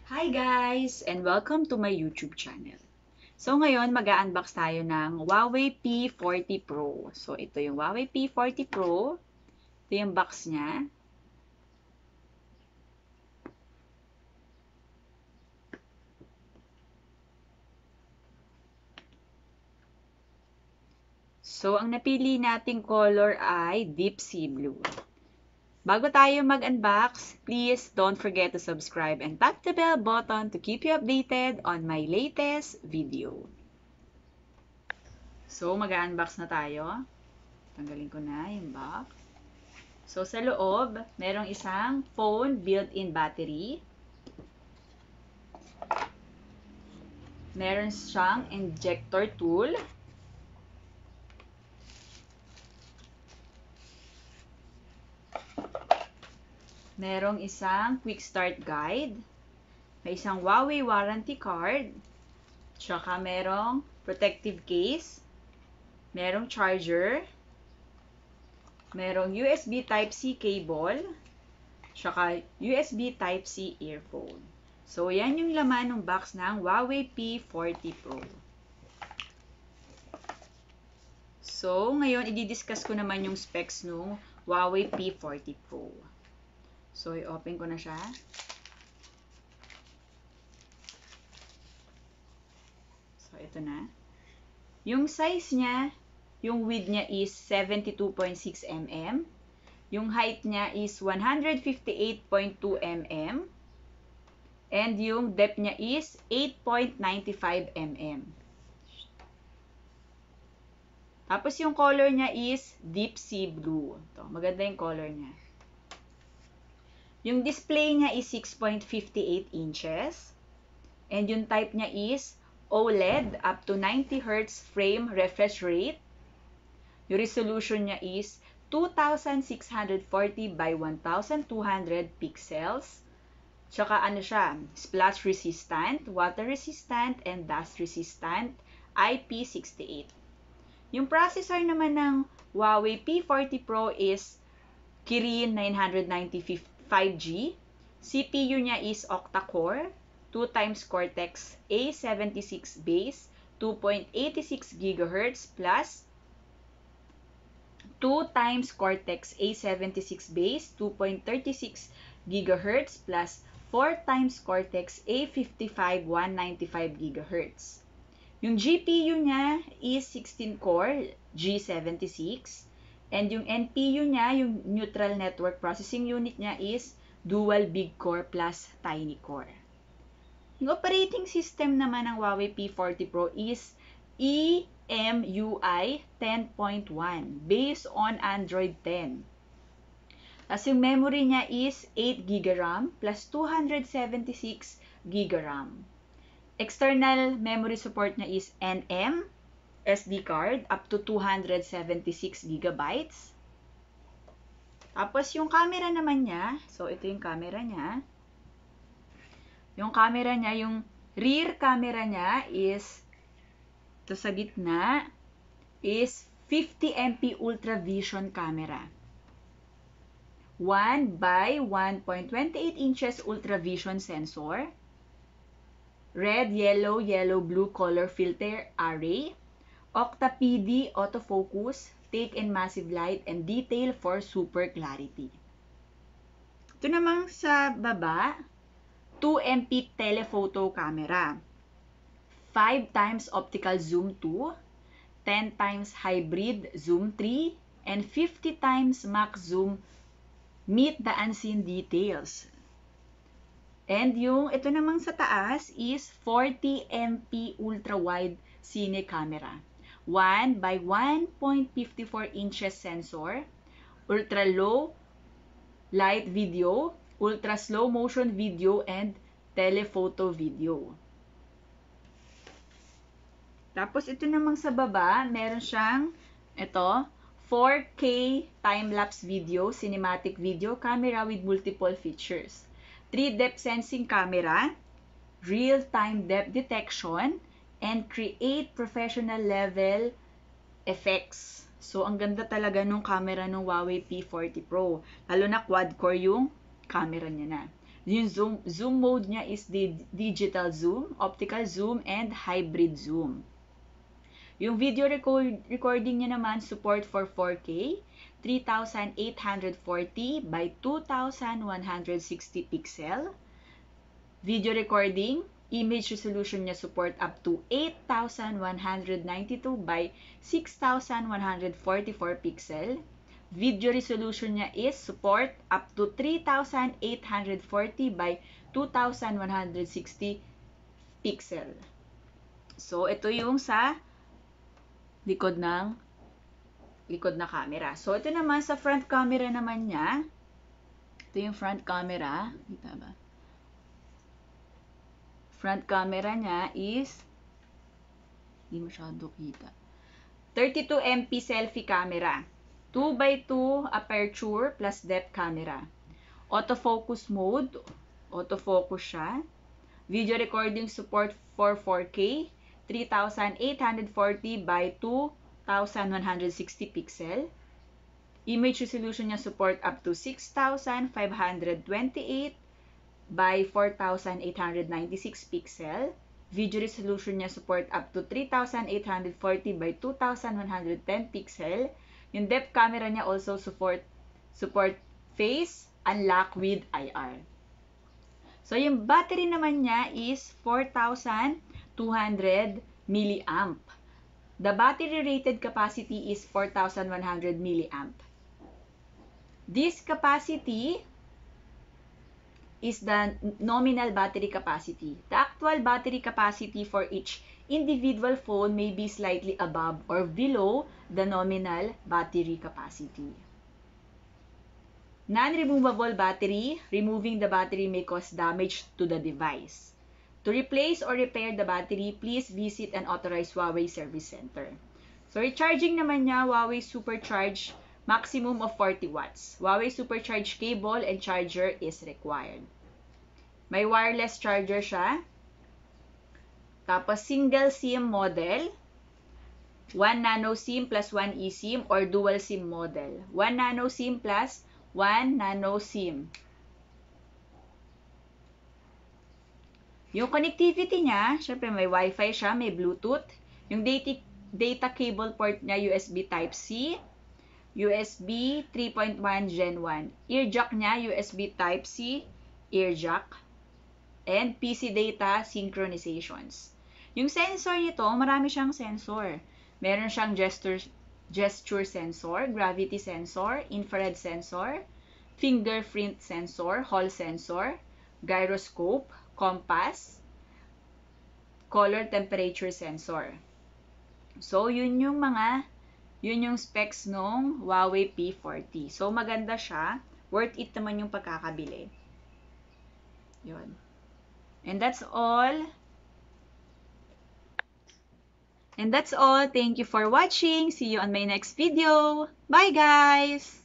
Hi guys! And welcome to my YouTube channel. So ngayon, mag-unbox tayo ng HUAWEI P40 Pro. So ito yung HUAWEI P40 Pro. Ito yung box niya. So ang napili nating color ay Deep Sea Blue. Bago tayo mag-unbox, please don't forget to subscribe and tap the bell button to keep you updated on my latest video. So mag-unbox na tayo. Tanggalin ko na yung box. So sa loob, merong isang phone built-in battery. Meron siyang injector tool. Merong isang quick start guide. May isang HUAWEI warranty card. Tsaka merong protective case. Merong charger. Merong USB Type-C cable. Tsaka USB Type-C earphone. So, yan yung laman ng box ng HUAWEI P40 Pro. So, ngayon, i-discuss ko naman yung specs ng HUAWEI P40 Pro. So, i-open ko na siya. So, ito na. Yung size niya, yung width niya is 72.6 mm. Yung height niya is 158.2 mm. And yung depth niya is 8.95 mm. Tapos yung color niya is Deep Sea Blue. Ito, maganda yung color niya. Yung display niya is 6.58 inches. And yung type niya is OLED up to 90 Hz frame refresh rate. Yung resolution niya is 2640 by 1200 pixels. Tsaka ano siya, splash resistant, water resistant, and dust resistant, IP68. Yung processor naman ng HUAWEI P40 Pro is Kirin 995G. CPU niya is Octa-core, 2x cortex A76 base, 2.86 GHz plus 2x cortex A76 base, 2.36 GHz plus 4x cortex A55 195 GHz. Yung GPU niya is 16-core G76. And yung NPU niya, yung Neutral Network Processing Unit niya is Dual Big Core plus Tiny Core. Yung operating system naman ng HUAWEI P40 Pro is EMUI 10.1 based on Android 10. Tapos yung memory niya is 8 GB RAM plus 276 GB RAM. External memory support niya is NM SD card up to 276 GB. Tapos yung camera naman niya, so ito yung camera niya. Yung camera niya, yung rear camera niya is, ito sa gitna, is 50 MP Ultra Vision camera. 1 by 1.28 inches Ultra Vision sensor. Red, yellow, yellow-blue color filter array. Octa-PD Autofocus, take in massive light and detail for super clarity. Ito namang sa baba, 2 MP Telephoto Camera, 5x Optical Zoom 2, 10x Hybrid Zoom 3, and 50x Max Zoom Meet the Unseen Details. And yung ito namang sa taas is 40 MP Ultra-Wide Cine Camera. 1 by 1.54 inches sensor, ultra-low light video, ultra-slow motion video, and telephoto video. Tapos ito namang sa baba, meron siyang ito, 4K time-lapse video, cinematic video camera with multiple features. 3 depth sensing camera, real-time depth detection, and create professional level effects. So, ang ganda talaga nung camera ng HUAWEI P40 Pro. Lalo na quad-core yung camera niya na. Yung zoom mode niya is digital zoom, optical zoom, and hybrid zoom. Yung video recording niya naman, support for 4K, 3840 by 2160 pixel. Video recording, image resolution niya support up to 8192 by 6144 pixel. Video resolution niya is support up to 3840 by 2160 pixel. So, ito yung sa likod na camera. So, ito naman sa front camera naman niya. Ito yung front camera. Kita ba? Front camera niya is, hindi masyado kita, 32 MP selfie camera. 2x2 aperture plus depth camera. Autofocus mode. Autofocus siya. Video recording support for 4K. 3840 by 2160 pixel. Image resolution niya support up to 6528 by 4896 pixel. Video resolution niya support up to 3840 by 2110 pixel. Yung depth camera niya also support face unlock with IR. So, yung battery naman niya is 4,200 milliamp. The battery rated capacity is 4,100 milliamp. This capacity is the nominal battery capacity. The actual battery capacity for each individual phone may be slightly above or below the nominal battery capacity. Non-removable battery. Removing the battery may cause damage to the device. To replace or repair the battery, please visit an authorized Huawei service center. So, recharging naman niya, Huawei Supercharge, maximum of 40 watts. Huawei Supercharge cable and charger is required. May wireless charger siya. Tapos, single SIM model. 1 nano SIM plus 1 eSIM or dual SIM model. 1 nano SIM plus 1 nano SIM. Yung connectivity niya, syempre may WiFi siya, may Bluetooth. Yung data cable port niya, USB Type-C, USB 3.1 Gen 1. Ear jack niya, USB Type-C, ear jack, and PC data synchronizations. Yung sensor nito, marami siyang sensor. Meron siyang gesture sensor, gravity sensor, infrared sensor, fingerprint sensor, hall sensor, gyroscope, compass, color temperature sensor. So, yun yung specs ng Huawei P40. So, maganda siya. Worth it naman yung pagkakabili. Yun. And that's all. Thank you for watching. See you on my next video. Bye, guys!